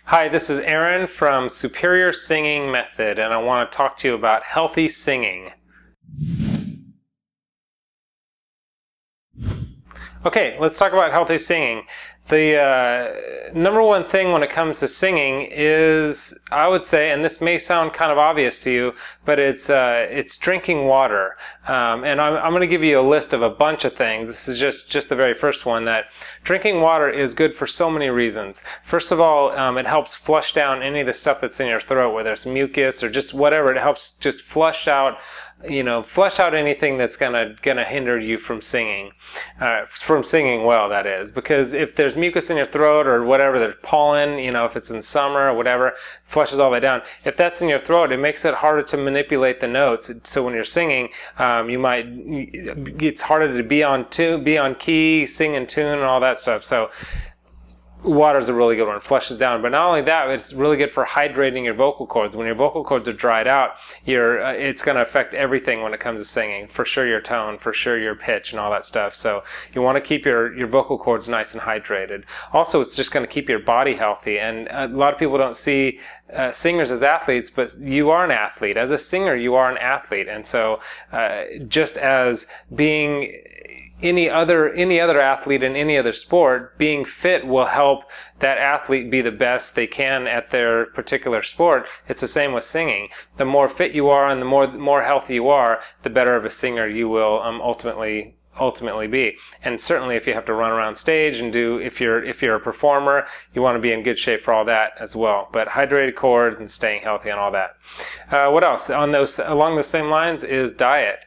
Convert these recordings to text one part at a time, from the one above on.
Hi, this is Aaron from Superior Singing Method, and I want to talk to you about healthy singing. Okay, let's talk about healthy singing. The number one thing when it comes to singing is, I would say, and this may sound kind of obvious to you, but it's drinking water. And I'm going to give you a list of a bunch of things. This is just the very first one, that drinking water is good for so many reasons. First of all, it helps flush down any of the stuff that's in your throat, whether it's mucus or just whatever. It helps just flush out anything that's gonna hinder you from singing well, that is. Because if there's mucus in your throat or whatever, there's pollen, if it's in summer or whatever, flushes all that down. If that's in your throat, it makes it harder to manipulate the notes. So when you're singing, it's harder to be on key, sing in tune, and all that stuff. So water is a really good one. It flushes down. But not only that, it's really good for hydrating your vocal cords. When your vocal cords are dried out, it's going to affect everything when it comes to singing. For sure your tone, for sure your pitch, and all that stuff. So you want to keep your vocal cords nice and hydrated. Also, it's just going to keep your body healthy. And a lot of people don't see singers as athletes, but you are an athlete. As a singer, you are an athlete. And so just as being any other athlete in any other sport, being fit will help that athlete be the best they can at their particular sport. It's the same with singing. The more fit you are and the more healthy you are, the better of a singer you will ultimately be. And certainly if you have to run around stage and if you're a performer, you want to be in good shape for all that as well. But hydrated cords and staying healthy and all that. What else along those same lines is diet.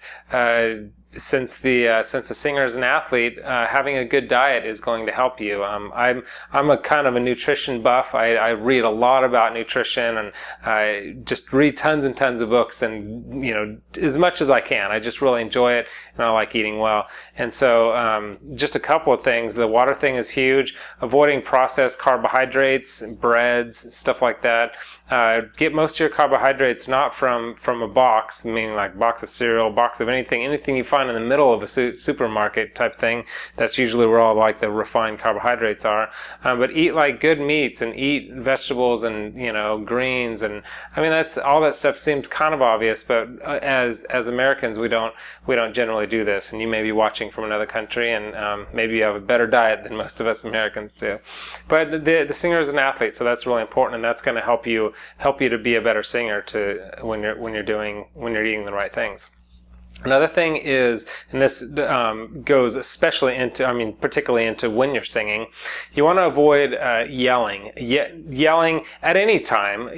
Since the singer is an athlete, having a good diet is going to help you. I'm a kind of a nutrition buff. I read a lot about nutrition, and I just read tons and tons of books, and as much as I can. I just really enjoy it, and I like eating well. And so just a couple of things. The water thing is huge. Avoiding processed carbohydrates, breads, stuff like that. Get most of your carbohydrates not from a box, meaning like box of cereal, box of anything you find in the middle of a supermarket type thing. That's usually where all like the refined carbohydrates are. But eat like good meats and eat vegetables and greens, and I mean that's all that stuff seems kind of obvious, but as Americans we don't generally do this. And you may be watching from another country, and maybe you have a better diet than most of us Americans do. But the singer is an athlete, so that's really important, and that's going to help you to be a better singer when you're eating the right things. Another thing is, and this goes particularly into when you're singing, you want to avoid yelling. Yelling at any time,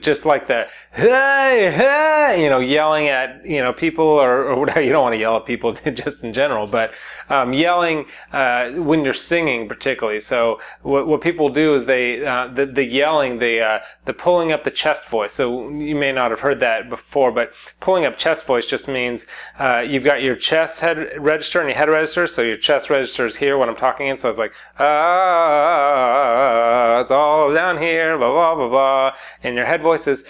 just like the hey, hey, yelling at people or whatever. You don't want to yell at people just in general, but yelling when you're singing particularly. So what people do is the yelling, the pulling up the chest voice. So you may not have heard that before, but pulling up chest voice just means you've got your chest head register and your head register. So your chest register is here when I'm talking in. So it's like, it's all down here, blah, blah, blah, blah. And your head voice is,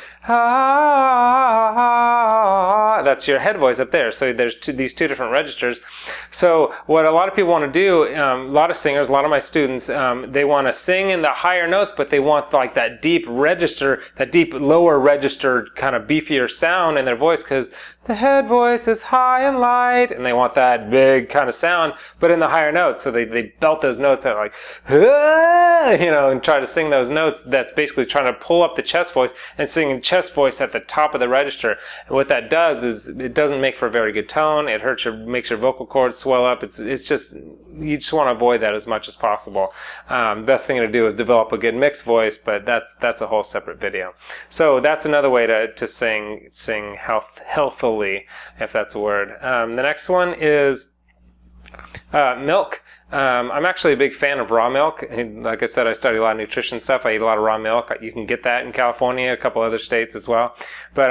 that's your head voice up there. So there's these two different registers. So what a lot of people want to do, a lot of singers, a lot of my students, they want to sing in the higher notes, but they want like that deep register, that deep lower register kind of beefier sound in their voice, because the head voice is high and light, and they want that big kind of sound, but in the higher notes. So they belt those notes out like, and try to sing those notes. That's basically trying to pull up the chest voice and singing chest voice at the top of the register. And what that does is it doesn't make for a very good tone. It makes your vocal cords swell up. It's just, you just want to avoid that as much as possible. Best thing to do is develop a good mixed voice, but that's a whole separate video. So that's another way to sing healthily, if that's a word. The next one is milk. I'm actually a big fan of raw milk. And like I said, I study a lot of nutrition stuff. I eat a lot of raw milk. You can get that in California, a couple other states as well. But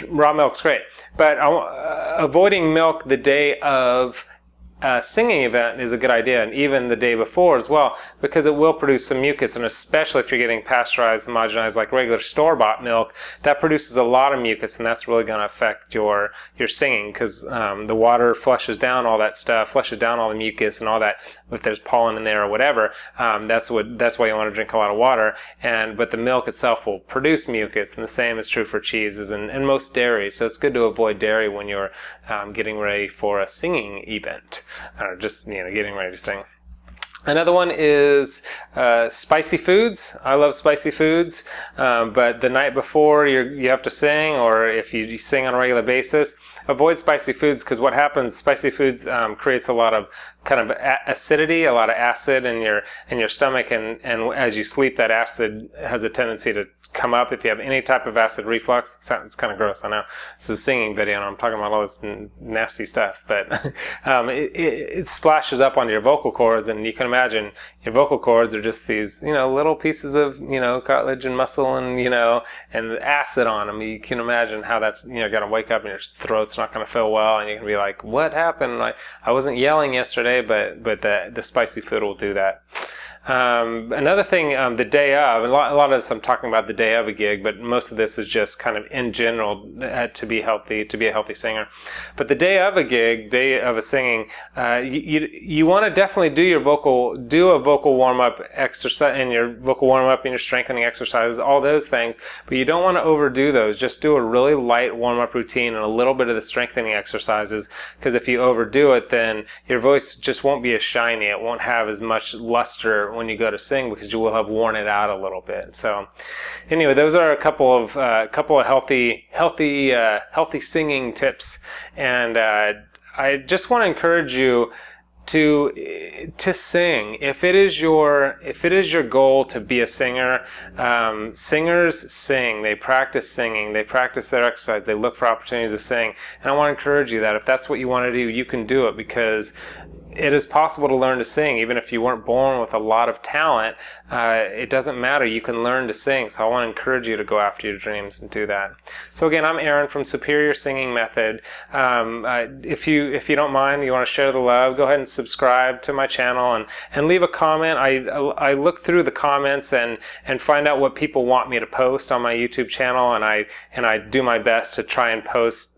raw milk's great. But avoiding milk the day of singing event is a good idea, and even the day before as well, because it will produce some mucus, and especially if you're getting pasteurized, homogenized like regular store-bought milk, that produces a lot of mucus, and that's really going to affect your singing, because the water flushes down all that stuff, flushes down all the mucus and all that. If there's pollen in there or whatever, that's why you want to drink a lot of water. But the milk itself will produce mucus, and the same is true for cheeses and most dairy. So it's good to avoid dairy when you're getting ready for a singing event, or just getting ready to sing. Another one is spicy foods. I love spicy foods, but the night before you have to sing, or if you sing on a regular basis, avoid spicy foods, because what happens, spicy foods creates a lot of kind of acidity, a lot of acid in your stomach, and as you sleep, that acid has a tendency to come up. If you have any type of acid reflux, it's kind of gross, I know. It's a singing video and I'm talking about all this nasty stuff, but it splashes up onto your vocal cords, and you can imagine your vocal cords are just these little pieces of cartilage and muscle and acid on them. You can imagine how that's gonna wake up and your throat's not gonna feel well, and you can be like, what happened? I wasn't yelling yesterday, but the spicy food will do that. Another thing, the day of, a lot of this I'm talking about the day of a gig, but most of this is just kind of in general to be healthy, to be a healthy singer. But the day of a gig, day of a singing, you want to definitely do a vocal warm-up exercise, and your vocal warm-up and your strengthening exercises, all those things, but you don't want to overdo those. Just do a really light warm-up routine and a little bit of the strengthening exercises, because if you overdo it, then your voice just won't be as shiny. It won't have as much luster when you go to sing, because you will have worn it out a little bit. So anyway, those are a couple of healthy singing tips, and I just want to encourage you to sing. If it is your goal to be a singer, singers sing. They practice singing. They practice their exercise. They look for opportunities to sing. And I want to encourage you that if that's what you want to do, you can do it, because it is possible to learn to sing. Even if you weren't born with a lot of talent, it doesn't matter. You can learn to sing. So I want to encourage you to go after your dreams and do that. So again, I'm Aaron from Superior Singing Method. If you don't mind, you want to share the love, go ahead and subscribe to my channel and leave a comment. I look through the comments and find out what people want me to post on my YouTube channel, and I do my best to try and post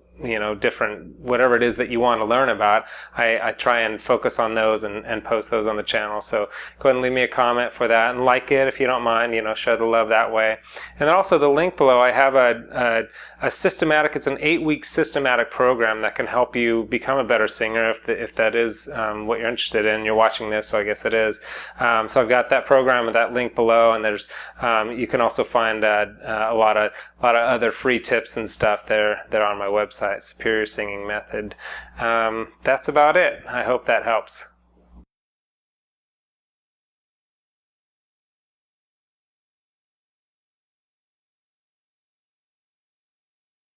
different, whatever it is that you want to learn about. I try and focus on those and post those on the channel. So go ahead and leave me a comment for that, and like it if you don't mind, show the love that way. And then also the link below, I have a systematic, it's an 8-week systematic program that can help you become a better singer, if that is what you're interested in. You're watching this, so I guess it is. So I've got that program and that link below, and there's you can also find a lot of other free tips and stuff there on my website, Superior Singing Method. That's about it. I hope that helps.